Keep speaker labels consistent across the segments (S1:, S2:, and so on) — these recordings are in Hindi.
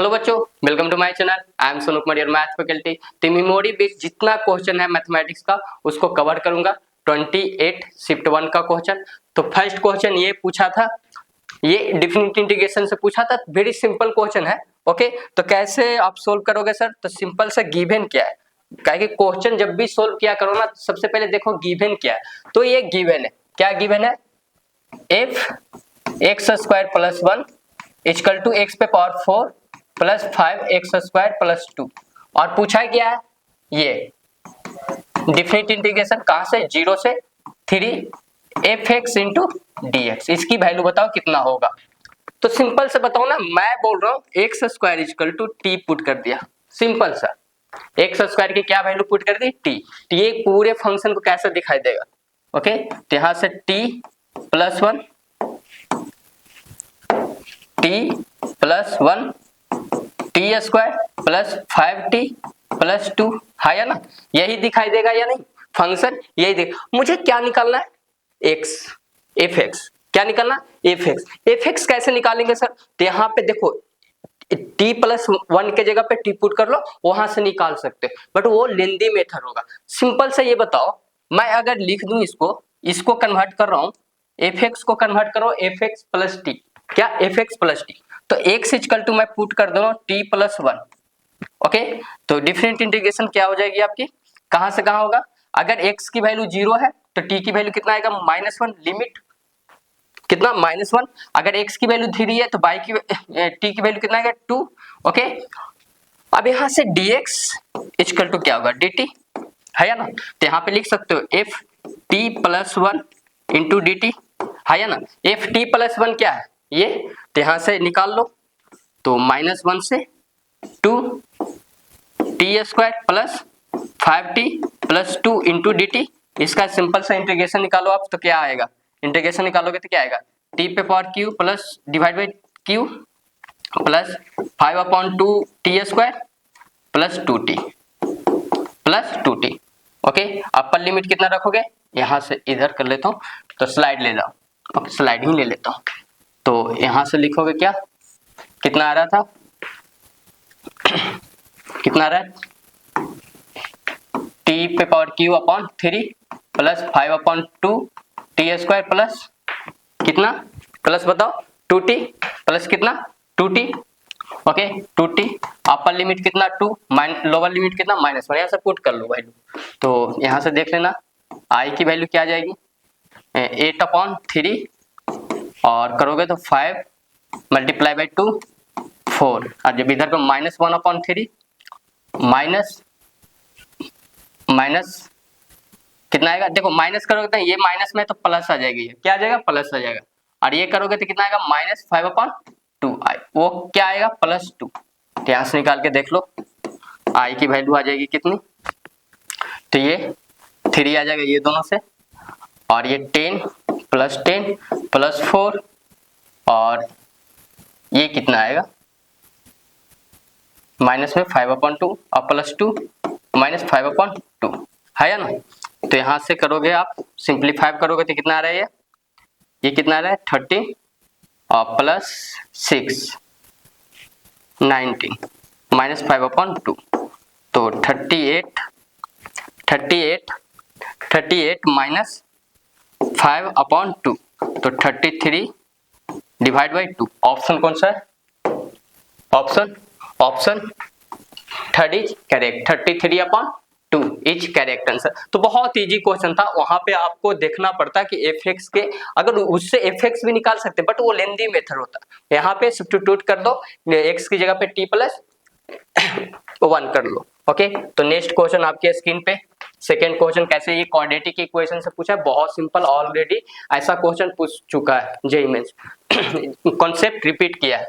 S1: हेलो बच्चों, welcome to my channel. I am Sonu Kumar, your math faculty. तो मेमोरी बेस्ड जितना क्वेश्चन है मैथमेटिक्स का उसको कवर करूंगा। 28 शिफ्ट 1 का क्वेश्चन। तो फर्स्ट क्वेश्चन ये पूछा था, ये डिफिनिट इंटीग्रेशन से पूछा था। वेरी सिंपल क्वेश्चन है। ओके, तो कैसे आप सोल्व करोगे सर? तो सिंपल सा गिवन क्या है, क्या कि क्वेश्चन जब भी सोल्व किया करो ना, सबसे पहले देखो गिवन क्या है। तो ये गिवन है, क्या गिवन है? f x square plus 1 equal to x पे power 4 plus 5 x square plus 2। और पूछा क्या है? ये डिफिनिट इंटीग्रेशन कहां से? 0 से 3 F x into D x. इसकी वैल्यू बताओ कितना होगा। तो सिंपल से बताओ ना, मैं बोल रहा हूं x square equal to t put कर दिया। सिंपल सा एक्स स्क्वायर की क्या वैल्यू पुट कर दी? टी। टी एक पूरे फंक्शन को कैसे दिखाई देगा? ओके, तो यहां से T plus 1 T plus 1 T square plus 5t plus 2 है या ना? यही दिखाई देगा या नहीं? फंक्शन यही देख। मुझे क्या निकालना है? X, F x. क्या निकालना? F x. एफ एक्स कैसे निकालेंगे सर? तो यहाँ पे देखो, t प्लस 1 के जगह पे t पुट कर लो, वहां से निकाल सकते हो, बट वो लेंदी मेथड होगा। सिंपल से ये बताओ, मैं अगर लिख दूं इसको कन्वर्ट कर रहा हूं, एफ एक्स को कन्वर्ट करो एफ एक्स प्लस टी। क्या? F x plus T. तो एक्स इक्वल टू मैं पुट कर दो टी प्लस 1। ओके, तो डिफरेंट इंटीग्रेशन क्या हो जाएगी आपकी? कहां से कहां होगा? अगर x की वैल्यू 0 है तो t की वैल्यू कितना आएगा? -1। लिमिट कितना? -1। अगर x की वैल्यू 3 है तो t की वैल्यू कितना आएगा? 2। ओके, अब यहां से dx इक्वल टू क्या होगा? dt है या ना? तो यहाँ पे लिख सकते हो F T plus 1 into D T है या ना? एफ टी प्लस 1 क्या है? ये, तो यहां से निकाल लो। तो -1 से 2 T square plus 5t plus 2 into D T. इसका सिंपल सा इंटीग्रेशन निकालो आप, तो क्या आएगा? इंटीग्रेशन निकालोगे तो क्या आएगा? टी पे power Q plus divide by Q plus 5/2 T square plus 2t plus 2t। Okay, upper limit कितना रखोगे? यहां से इधर कर लेता हूं, तो स्लाइड ले जाओ। ओके, स्लाइड ही ले लेता हूं। तो यहां से लिखोगे क्या? कितना आ रहा था? कितना आ रहा है? टी पे power Q upon 3 plus 5/2 T square plus कितना? प्लस बताओ 2t प्लस कितना? 2t। Okay, 2t। Upper limit कितना? 2, लोअर लिमिट कितना? -1। यहाँ से पुट कर लो वैल्यू। तो यहाँ से देख लेना i की वैल्यू क्या आ जाएगी? 8/3 और करोगे तो 5 मल्टीप्लाई बाई 2 4। और जब इधर पे -1/3 माइनस कितना आएगा? देखो माइनस करोगे तो ये माइनस में तो प्लस आ जाएगी। क्या आ जाएगा? प्लस आ जाएगा। और ये करोगे तो कितना आएगा? -5/2 वो क्या आएगा? +2। तो यहाँ से निकाल के देख लो, i की वैल्यू आ जाएगी कितनी? तो ये 3 आ जाएगा ये दोनों से, और ये 10 प्लस 10 प्लस 4, और ये कितना आएगा? माइनस में 5/2 और +2 -5/2 है या ना? तो यहाँ से करोगे आप, सिंप्लीफाई करोगे तो कितना आ रहा है? ये कितना आ रहा है? 30 और प्लस 6 19 -5/2। तो 38 माइनस 5/2 तो 33 डिवाइड बाई 2। ऑप्शन कौन सा है? Option third is correct. 33/2 is correct answer. तो बहुत इजी क्वेश्चन था। वहां पे आपको देखना पड़ता कि एफ एक्स के, अगर उससे एफ एक्स भी निकाल सकते, बट वो लेंदी मेथड होता। यहाँ पे सब्स्टिट्यूट कर दो, एक्स की जगह पे टी प्लस 1 कर लो। ओके, तो नेक्स्ट क्वेश्चन आपके स्क्रीन पे। सेकेंड क्वेश्चन कैसे? ये क्वाड्रेटिक इक्वेशन से पूछा है, बहुत सिंपल। ऑलरेडी ऐसा क्वेश्चन पूछ चुका है जेईई मेंस, कॉन्सेप्ट रिपीट किया है।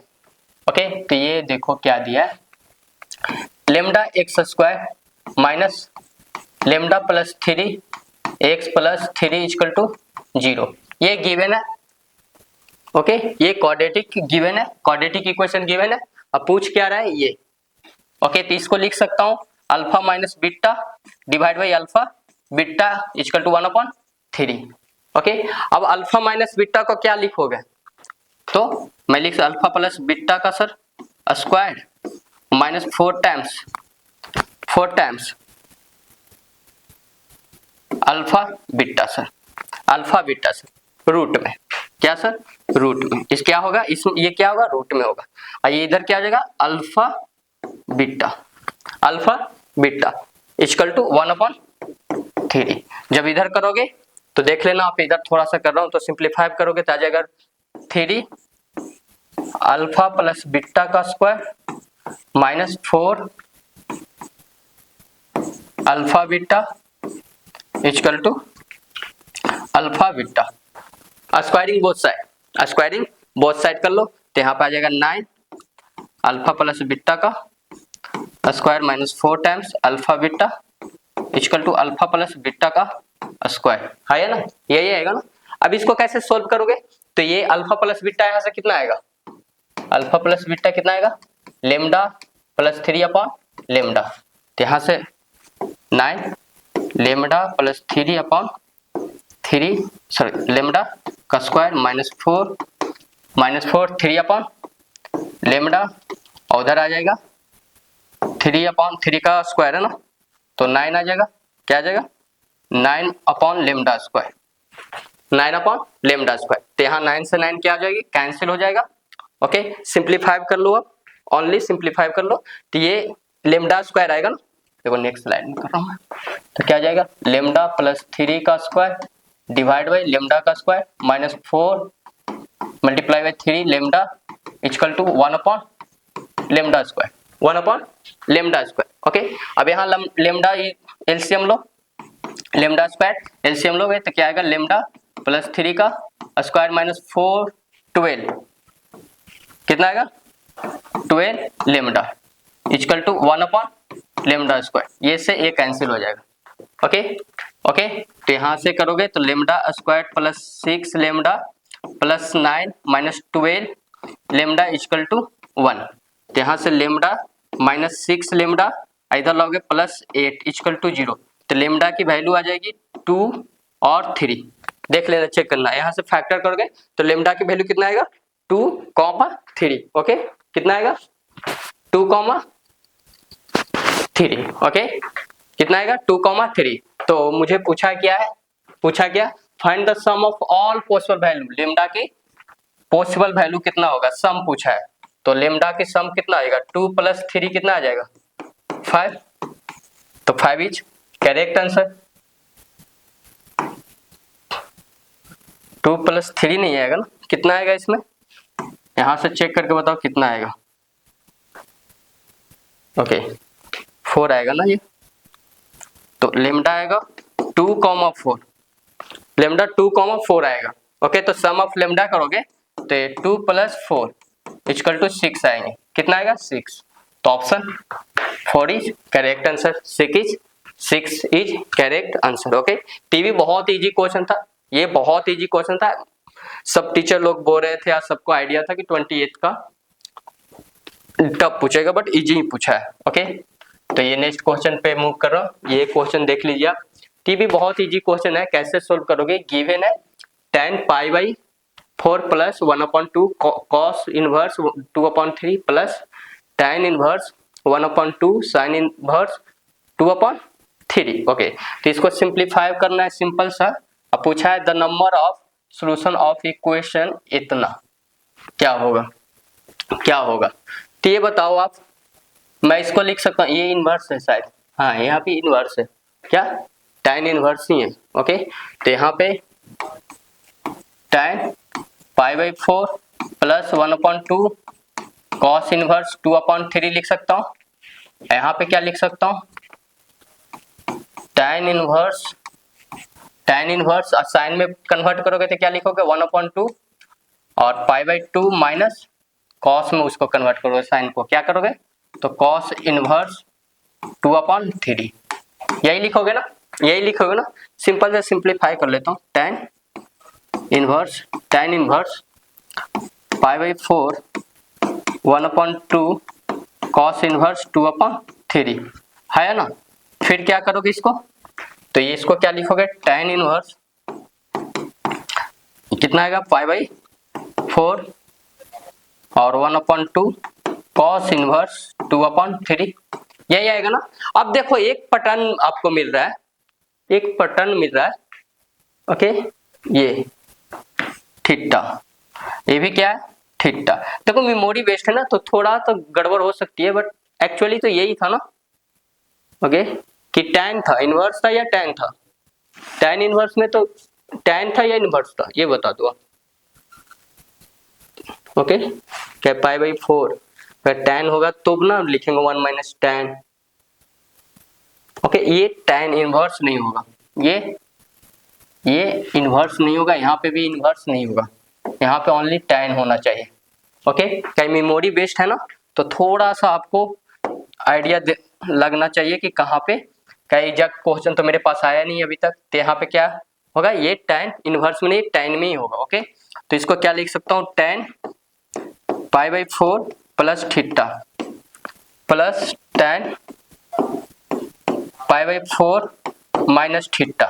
S1: ओके, तो ये देखो क्या दिया है, lambda x square minus lambda plus 3 x plus 3 equal to 0। ये गिवन है। ओके, ये क्वाड्रेटिक गिवन है, क्वाड्रेटिक इक्वेशन गिवन है। अब पूछ क्या रहा है ये? ओके, तो इसको लिख सकता हूं alpha minus beta divide by alpha beta equal to 1/3। Okay, अब अल्फा माइनस बीटा को क्या लिखोगे? तो मैं लिख अल्फा प्लस बीटा का sir square minus 4 times alpha beta sir, alpha beta sir root में, क्या सर रूट में, इस क्या होगा, इस ये क्या होगा रूट में होगा, और ये इधर क्या आ जाएगा अल्फा बीटा इक्वल टू 1/3। जब इधर करोगे तो देख लेना, आप इधर थोड़ा सा कर रहा हूं तो सिंप्लीफाई करोगे तो आ जाएगा 3 अल्फा प्लस बीटा का square minus 4 alpha beta equal to alpha beta. Squaring both side कर लो तो यहाँ पे आ जाएगा 9 अल्फा प्लस बीटा का square minus 4 times alpha beta equal to alpha plus beta का स्क्वायर, है ना, यही आएगा ना। अब इसको कैसे सोल्व करोगे, तो ये अल्फा प्लस बीटा यहाँ से कितना आएगा, अल्फा प्लस बीटा कितना आएगा लेमडा प्लस 3 अपॉन लेमडा, तो यहाँ से 9 lambda plus 3 upon 3 sorry lambda का स्क्वायर माइनस 4 3 अपॉन लेमडा, और उधर आ जाएगा 3 अपॉन 3 का स्क्वायर है ना, तो 9 आ जाएगा, क्या आ जाएगा 9 upon lambda square, 9 upon lambda square, तो यहाँ 9 से 9 क्या आ जाएगी कैंसिल हो जाएगा। ओके सिंप्लीफाई कर लो, अब ओनली सिंप्लीफाई कर लो तो ये लेमडा स्क्वायर आएगा ना, देखो नेक्स्ट स्लाइड में कर रहा हूँ मैं, तो क्या आ जाएगा लेमडा प्लस 3 का स्क्वायर डिवाइड बाई लेमडा का square minus 4 multiply by 3 lambda equal to 1 upon lambda square, 1 upon lambda square. Okay अब यहाँ लेमडा एलसीएम लो, लेमडा स्क्वायर एलसीएम लोगे तो क्या आएगा लेमडा प्लस 3 का स्क्वायर माइनस 4 12 कितना आएगा 12 lambda equal to 1 upon lambda square, ये से ये कैंसिल हो जाएगा। ओके तो यहाँ से करोगे तो lambda square plus 6 lambda plus 9 minus 12 lambda equal to 1, तो यहाँ से लेमडा माइनस 6 लेमडा इधर लोगे प्लस 8 इक्वल टू 0, तो लेमडा की वैल्यू आ जाएगी 2 और 3, देख लेना चेक करना, यहाँ से फैक्टर करोगे तो लेमडा की वैल्यू कितना आएगा 2,3। ओके कितना आएगा 2,3। ओके कितना आएगा 2,3। तो मुझे पूछा क्या find the sum of all possible value, lambda की पॉसिबल वैल्यू कितना होगा, सम पूछा है, तो लेमडा की सम कितना आएगा 2 + 3 कितना आ जाएगा 5, तो 5 इज करेक्ट आंसर। 2 + 3 नहीं आएगा ना, कितना आएगा इसमें, यहां से चेक करके बताओ कितना आएगा। ओके 4 आएगा ना ये, तो लेमडा आएगा 2,4, लेमडा 2,4 आएगा। ओके तो सम ऑफ लेमडा करोगे तो 2 + 4 इक्वल टू 6 आएंगे, कितना आएगा 6, तो option 4 is correct answer, 6 is correct answer. Okay TV बहुत इजी क्वेश्चन था, ये बहुत इजी क्वेश्चन था, सब टीचर लोग बोल रहे थे, आज सबको आइडिया था कि 28 का टफ पूछेगा बट इजी ही पूछा है। ओके तो ये नेक्स्ट क्वेश्चन पे मूव कर रहा हूँ, ये क्वेश्चन देख लीजिए आप, टीवी बहुत इजी क्वेश्चन है, कैसे सोल्व करोगे, गिवन है tan π/4 plus 1/2 cos inverse 2/3 plus tan inverse 1/2 sin inverse 2/3। Okay तो इसको सिंप्लीफाई करना है सिंपल सा, अब पूछा है the number of solution of equation इतना, क्या होगा तो ये बताओ आप, मैं इसको लिख सकता हूँ, ये इनवर्स है शायद, हाँ यहाँ पे इनवर्स है, क्या tan इनवर्स ही है। ओके तो यहाँ पे tan π/4 प्लस 1/2 cos इनवर्स 2/3 लिख सकता हूँ, यहाँ पे क्या लिख सकता हूँ tan इनवर्स साइन में कन्वर्ट करोगे तो क्या लिखोगे 1/2 और π/2 माइनस cos में उसको कन्वर्ट करोगे साइन को, क्या करोगे तो cos इनवर्स 2/3, यही लिखोगे ना, सिंपल से सिंप्लीफाई कर लेता हूँ, tan इनवर्स π/4 1/2 cos इनवर्स 2/3 है ना, फिर क्या करोगे इसको, तो ये इसको क्या लिखोगे tan इनवर्स कितना आएगा π/4 और 1/2 कॉस इनवर्स 2/3 यही आएगा ना। अब देखो एक पैटर्न आपको मिल रहा है, एक पैटर्न मिल रहा है, ओके, ये थीटा, ये भी क्या है थीटा। देखो मेमोरी बेस्ड है ना तो थोड़ा तो गड़बड़ हो सकती है, बट एक्चुअली तो यही था ना, ओके, कि टैन था, इनवर्स था या टैन था, टैन इनवर्स में तो टैन था या इनवर्स था, ये बता दो आप। ओके, क्या पाई/4 अगर टैन होगा तो ना लिखेंगे 1 माइनस टैन। ओके, ये टैन इनवर्स नहीं होगा, ये इनवर्स नहीं होगा, यहाँ पे भी इनवर्स नहीं होगा, यहाँ पे ओनली टैन होना चाहिए। ओके, क्या मेमोरी बेस्ड है ना तो थोड़ा सा आपको आइडिया लगना चाहिए कि कहाँ पे, क्या एग्जैक्ट क्वेश्चन तो मेरे पास आया नहीं अभी तक, तो यहाँ पे क्या होगा, ये टैन इनवर्स में नहीं टैन में ही होगा। ओके, तो इसको क्या लिख सकता हूँ, टैन पाई/4 प्लस थीटा प्लस टैन पाई/4 माइनस थीटा।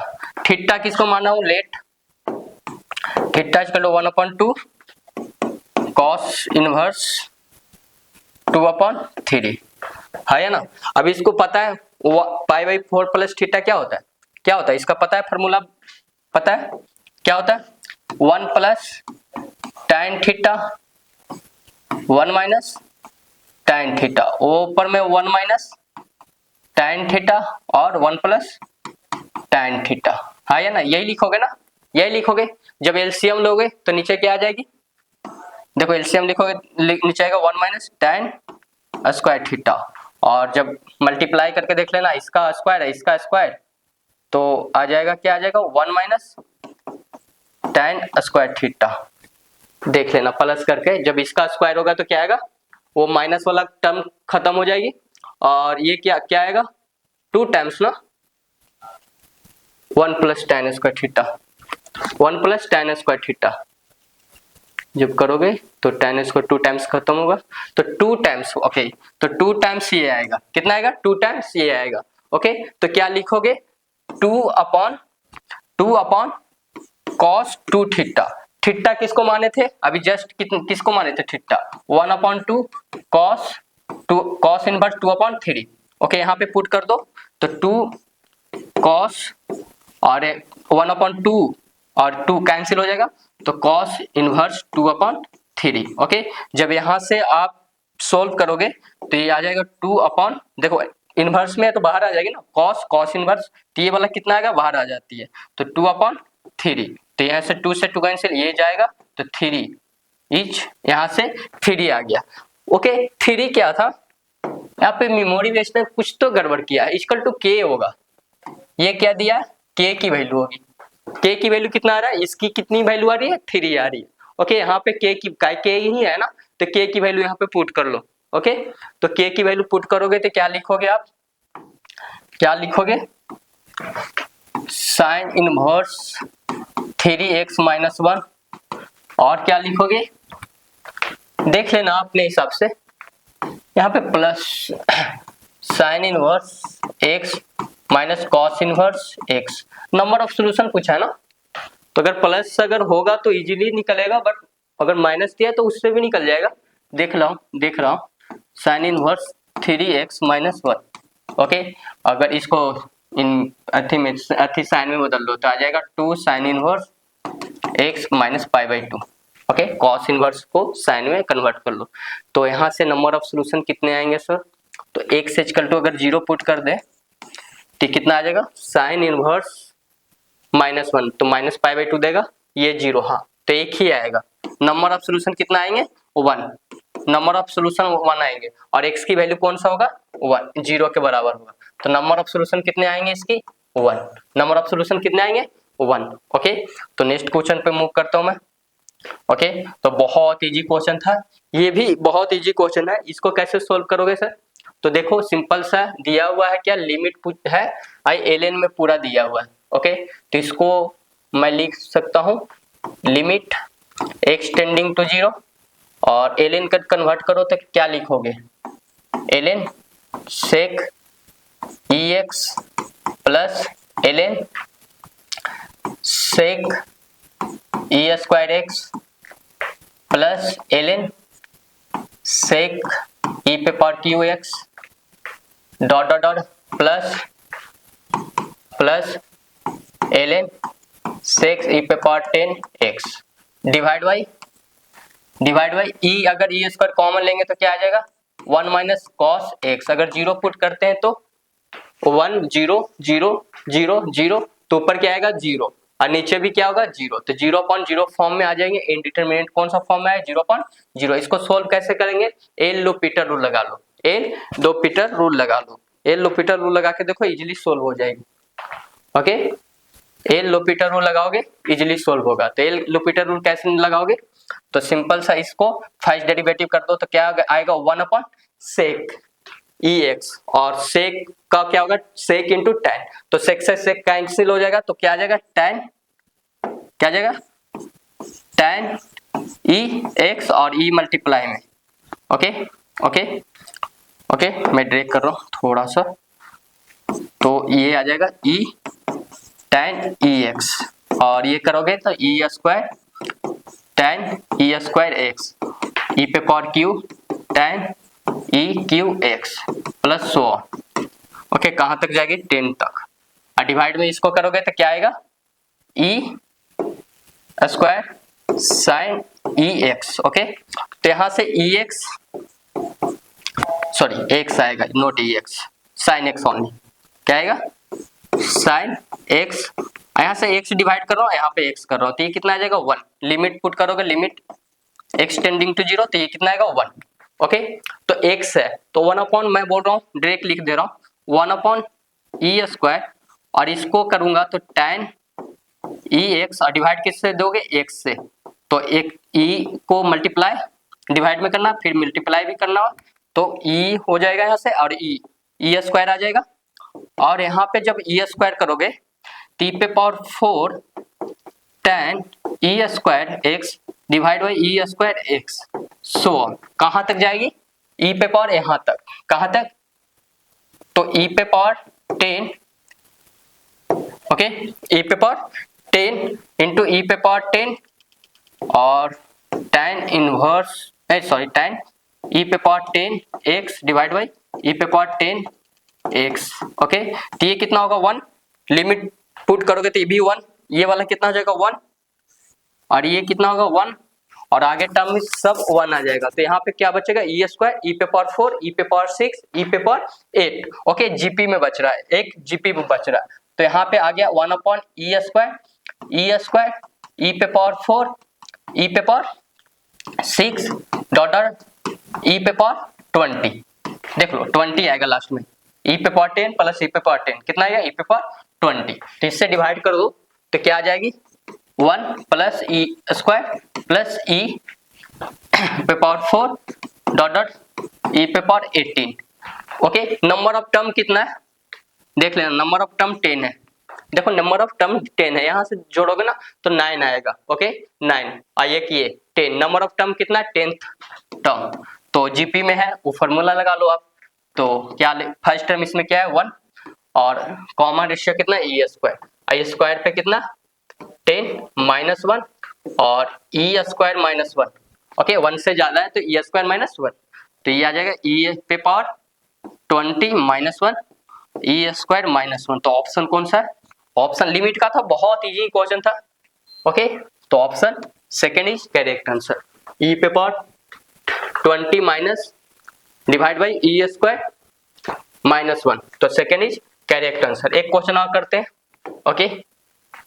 S1: थीटा किसको माना हूँ, let, theta equal to 1/2 cos inverse 2/3 है ना। अब इसको पता है पाई/4 प्लस थीटा क्या होता है, क्या होता है इसका पता है, फॉर्मूला पता है क्या होता है, 1 plus tan theta 1 minus tan theta, ऊपर में 1 माइनस टैन थीटा और 1 प्लस टैन थीटा, है ना, यही लिखोगे ना, यही लिखोगे। जब एलसीएम लोगे तो नीचे क्या आ जाएगी, देखो एलसीएम लिखोगे नीचे आएगा 1 माइनस टैन स्क्वायर थीटा, और जब मल्टीप्लाई करके देख लेना, इसका स्क्वायर है इसका स्क्वायर, तो आ जाएगा क्या, आ जाएगा 1 माइनस टैन स्क्वायर थीटा, देख लेना प्लस करके, जब इसका स्क्वायर होगा तो क्या आएगा, वो माइनस वाला टर्म खत्म हो जाएगी, और ये क्या क्या आएगा 2 टाइम्स ना 1 plus tan square theta, 1 plus tan square theta, जब करोगे तो टैन स्क्वायर 2 टाइम्स खत्म होगा, तो 2 टाइम्स, ओके, तो 2 टाइम्स ये आएगा, कितना आएगा 2 टाइम्स ये आएगा। ओके, तो क्या लिखोगे 2/2 कॉस 2 थीटा, थीटा किसको माने थे अभी जस्ट, किसको माने थे theta, 1/2 cos 2 cos inverse 2/3। Okay, यहाँ पे पुट कर दो, तो 2 कॉस और 1/2 और 2 कैंसिल हो जाएगा, तो कॉस इनवर्स 2/3। ओके, जब यहां से आप सोल्व करोगे तो ये आ जाएगा 2 देखो इनवर्स में है तो बाहर आ जाएगी ना, कॉस इनवर्स, तो ये वाला कितना आएगा बाहर आ जाती है, तो 2/3, तो यहाँ से 2 से 2 कैंसिल, ये जाएगा तो 3 इच, यहाँ से 3 आ गया। ओके, 3 क्या था, यहाँ पे मेमोरी बेस्ड में कुछ तो गड़बड़ किया है, इक्वल टू के होगा, ये क्या दिया है के की वैल्यू होगी, के की वैल्यू कितना आ रहा है, इसकी कितनी वैल्यू आ रही है 3 आ रही है। ओके, यहाँ पे के ही है ना, तो के की वैल्यू यहाँ पे पुट कर लो। ओके, तो के की वैल्यू पुट करोगे तो क्या लिखोगे आप, क्या लिखोगे, साइन इनवर्स 3x माइनस 1, और क्या लिखोगे देख लेना अपने हिसाब से, यहाँ पे plus sign inverse x minus cos inverse x, number of solution पूछा है ना, तो अगर प्लस अगर होगा तो इजीली निकलेगा, बट अगर माइनस दिया तो उससे भी निकल जाएगा, देख रहा हूँ sine inverse 3x minus 1। Okay, अगर इसको इन अथी साइन में बदल दो तो आ जाएगा 2 साइन इनवर्स x माइनस पाई/2। ओके, कॉस इनवर्स को साइन में कन्वर्ट कर लो, तो यहाँ से नंबर ऑफ सॉल्यूशन कितने आएंगे सर, तो x इक्वल टू अगर 0 पुट कर दे तो कितना आ जाएगा, साइन इनवर्स -1, तो माइनस पाई/2 देगा, ये 0, हाँ तो एक ही आएगा, नंबर ऑफ सॉल्यूशन कितना आएंगे 1, नंबर ऑफ सॉल्यूशन 1 आएंगे, और x की वैल्यू कौन सा होगा 1, 0 के बराबर होगा, तो नंबर ऑफ सॉल्यूशन कितने आएंगे इसकी 1, नंबर ऑफ सॉल्यूशन कितने आएंगे 1। ओके, तो नेक्स्ट क्वेश्चन पे मूव करता हूं मैं। ओके, तो बहुत इजी क्वेश्चन था, ये भी बहुत इजी क्वेश्चन है, इसको कैसे सोल्व करोगे सर, तो देखो सिंपल सा दिया हुआ है, क्या लिमिट है ln में पूरा दिया हुआ है। ओके, तो इसको मैं लिख सकता हूं लिमिट x टेंडिंग टू 0, और ln का कन्वर्ट करो तो क्या लिखोगे, ln sec ex plus ln sec e square x plus ln sec e पे power q x dot dot dot plus ln sec x e पे पावर 10x डिवाइड बाई ई, अगर ई स्क्वायर कॉमन लेंगे तो क्या आ जाएगा 1 माइनस कॉस एक्स, अगर जीरो पुट करते हैं तो 1 0 0 0 0, तो ऊपर क्या आएगा 0 और नीचे भी क्या होगा 0, तो 0.0 फॉर्म में आ जाएंगे। इंडिटरमिनेट कौन सा फॉर्म में है 0.0। इसको सोल्व कैसे करेंगे, एल लोपिटर रूल लगा लो, एल लोपिटर रूल लगा लो, एल लोपिटर रूल लगा के देखो इजीली सोल्व हो जाएगी। ओके, एल लोपिटर रूल लगाओगे इजीली सोल्व होगा। तो एल लोपिटर रूल कैसे लगाओगे, तो सिंपल सा इसको फर्स्ट डेरिवेटिव कर दो तो क्या आएगा 1 अपॉन सेक ई एक्स, और सेक का क्या होगा सेक इंटू टेन, तो सेक से सेक कैंसिल हो जाएगा तो क्या आ जाएगा टेन, क्या आ जाएगा टेन ई एक्स और ई मल्टीप्लाई में। ओके ओके ओके, मैं ड्रैग कर रहा हूँ थोड़ा सा, तो ये आ जाएगा ई टेन ई एक्स, और ये करोगे तो E square ten e square x ई पे power Q ten E Q x plus so on. Okay, कहां तक जाएगी 10 तक, और डिवाइड में इसको करोगे तो क्या आएगा ई स्क्वायर साइन ई एक्स। ओके, तो यहां से ई एक्स सॉरी एक्स आएगा, not E x, sine x only, क्या आएगा साइन एक्स, यहां से एक्स डिवाइड कर रहा हूं, यहाँ पे एक्स कर रहा हूं, तो ये कितना आ जाएगा 1, लिमिट पुट करोगे लिमिट एक्स टेंडिंग टू 0, तो ये कितना आएगा 1। ओके, तो एक्स है तो 1 अपॉन, मैं बोल रहा हूँ डायरेक्ट लिख दे रहा हूँ 1 अपॉन ई स्क्वायर, और इसको करूंगा तो टेन ई एक्स, और डिवाइड किससे दोगे एक्स से, तो एक ई को मल्टीप्लाई डिवाइड में करना फिर मल्टीप्लाई भी करना, तो ई हो जाएगा यहाँ से, और ई स्क्वायर आ जाएगा, और यहाँ पे जब ई स्क्वायर करोगे तो ई पे power 4 ten e square x divide by e square x, so कहां तक जाएगी ई पे पावर यहां तक, कहां तक, तो ई पे पावर 10, ओके ई पे पावर 10 इंटू ई पे पावर 10 और tan इनवर्स सॉरी tan ई पे पावर 10 x डिवाइड बाई ई पे पावर 10 x। ओके, तो ये कितना होगा 1, लिमिट पुट करोगे तो ये भी 1, ये वाला कितना हो जाएगा 1, और ये कितना होगा 1, और आगे टर्म में सब 1 आ जाएगा, तो यहाँ पे क्या बचेगा ई स्क्वायर ई पे पावर 4 ई पे पावर 6 ई पे पावर 8। ओके, जीपी में बच रहा है, एक जीपी में बच रहा है, तो यहाँ पे आ गया 1 अपॉन ई स्क्वायर ई पे पावर 4 ई पे पावर 6 डॉट ई पे पावर 20, देख लो 20 आएगा लास्ट में, ई पे पावर 10 प्लस ई पे पावर 10 कितना आएगा ई पे पावर 20, तो इससे डिवाइड कर दो तो क्या आ जाएगी 1 प्लस ई स्क्वायर प्लस ई पे पावर 4 डॉट डॉट ई पे power 18। Okay, number of term कितना है देख लेना, नंबर ऑफ टर्म 10 है, देखो नंबर ऑफ टर्म 10 है, यहां से जोड़ोगे ना तो 9 आएगा। ओके 9 आइए कि 10, नंबर ऑफ टर्म कितना है 10th टर्म, तो जीपी में है वो फॉर्मूला लगा लो आप, तो क्या फर्स्ट टर्म इसमें क्या है 1, और कॉमन रेशियो कितना ई स्क्वायर, आई स्क्वायर पे कितना 10 माइनस 1 और ई स्क्वायर माइनस 1। ओके, 1 से ज्यादा है तो ई स्क्वायर माइनस 1, तो ये आ जाएगा ई पे पावर 20 माइनस 1 ई स्क्वायर माइनस 1, तो ऑप्शन कौन सा है, ऑप्शन लिमिट का था, बहुत इजी क्वेश्चन था। ओके, तो option second is correct answer, e पे power 20 minus divide by e square minus 1, तो सेकंड इज करेक्ट आंसर। एक क्वेश्चन और करते हैं। ओके,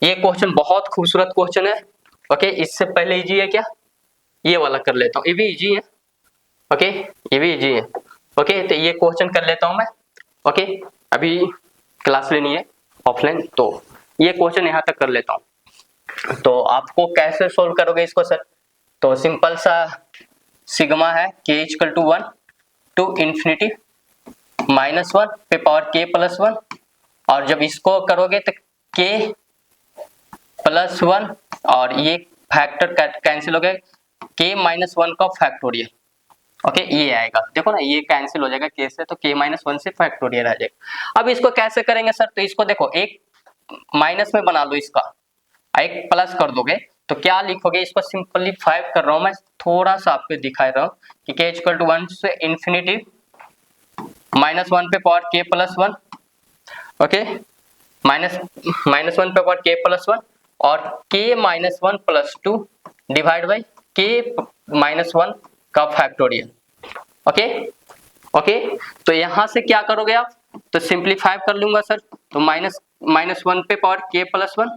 S1: ये क्वेश्चन बहुत खूबसूरत क्वेश्चन है। ओके, इससे पहले इजी है क्या, ये वाला कर लेता हूँ, ये भी इजी है। ओके, ये भी इजी है। ओके, तो ये क्वेश्चन कर लेता हूँ मैं। ओके, अभी क्लास लेनी है ऑफलाइन, तो ये क्वेश्चन यहाँ तक कर लेता हूँ। तो आपको कैसे सोल्व करोगे इसको सर, तो सिंपल सा सिग्मा है k equal to 1 to infinity -1 पे पावर k प्लस 1, और जब इसको करोगे तो k प्लस 1 और ये फैक्टर कैंसिल हो गया, k माइनस 1 का फैक्टोरियल। ओके, ये आएगा, देखो ना ये कैंसिल हो जाएगा k से, तो k माइनस 1 से फैक्टोरियल आ जाएगा। अब इसको कैसे करेंगे सर, तो इसको देखो एक माइनस में बना लो, इसका एक प्लस कर दोगे तो क्या लिखोगे, इसको सिंपली 5 कर रहा हूं मैं, थोड़ा सा आपको दिखा रहा हूं कि k इक्वल टू 1 से इंफिनिटी -1 पे पावर k प्लस 1, ओके, -1 पे पावर k प्लस 1 और k minus 1 plus 2 divide by k minus 1 का फैक्टोरियल, ओके ओके। तो यहां से क्या करोगे आप, तो सिंप्लीफाई कर लूंगा सर, तो -1 पे power k plus 1,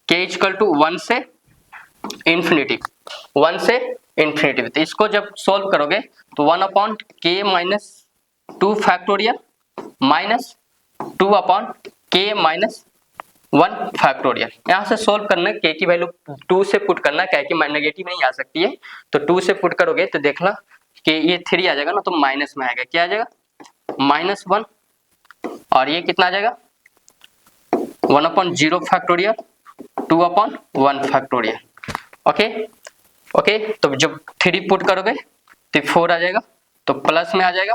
S1: k equal to 1 से इंफिनिटी, 1 से इंफिनिटी। तो इसको जब सोल्व करोगे तो 1 upon k minus 2 factorial minus 2 upon k minus 1 factorial. यहाँ से सोल्व करना, k की वैल्यू 2 से पुट करना, क्या कि नेगेटिव नहीं आ सकती है, तो 2 से पुट करोगे तो देखना कि ये 3 आ जाएगा ना, तो माइनस में आएगा, क्या आ जाएगा -1 और ये कितना आ जाएगा 1 upon 0 factorial 2 upon 1 factorial, okay okay. तो जब 3 पुट करोगे तो 4 आ जाएगा, तो प्लस में आ जाएगा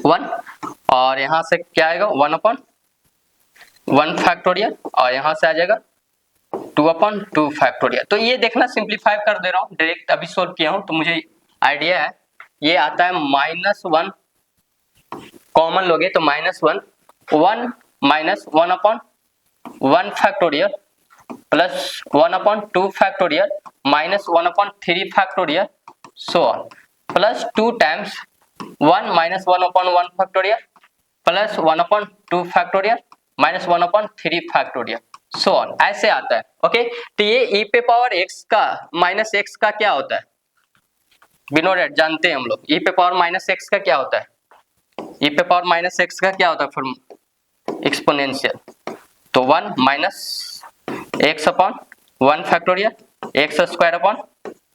S1: 1 और यहाँ से क्या आएगा 1 अपॉन 1 फैक्टोरियल और यहाँ से आ जाएगा 2 अपॉन 2 फैक्टोरियल। तो ये देखना सिंप्लीफाई कर दे रहा हूँ, डायरेक्ट अभी सोल्व किया हूँ तो मुझे आइडिया है। ये आता है -1, कॉमन लोगे तो -1 minus 1 upon 1 factorial plus 1 upon 2 factorial minus 1 upon 3 factorial so on, plus 2 times 1 minus 1 upon 1 factorial plus 1 upon 2 factorial minus 1 upon 3 factorial so on, ऐसे आता है, ओके। तो ये e पे पावर x का माइनस x का क्या होता है, बिनो रेट जानते हैं हम लोग, e पे पावर माइनस x का क्या होता है, e पे पावर माइनस x का क्या होता है फॉर्म एक्सपोनेंशियल, तो 1 minus x upon 1 factorial x square upon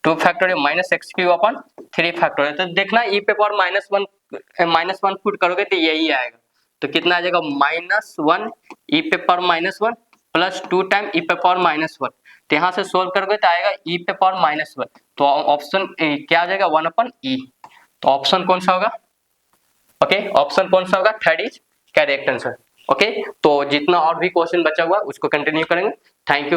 S1: 2 factorial minus x cube upon 3 factorial. तो देखना e पे पावर -1 पुट करोगे तो यही आएगा, तो कितना आ जाएगा -1 e पे पावर -1 प्लस 2 टाइम e पे पावर -1। तो यहाँ से सोल्व करोगे तो आएगा e पे पावर -1, तो ऑप्शन क्या आ जाएगा 1 अपॉन e, तो ऑप्शन कौन सा होगा, ओके ऑप्शन कौन सा होगा, third is correct answer, okay. तो जितना और भी क्वेश्चन बचा हुआ उसको कंटिन्यू करेंगे, थैंक यू।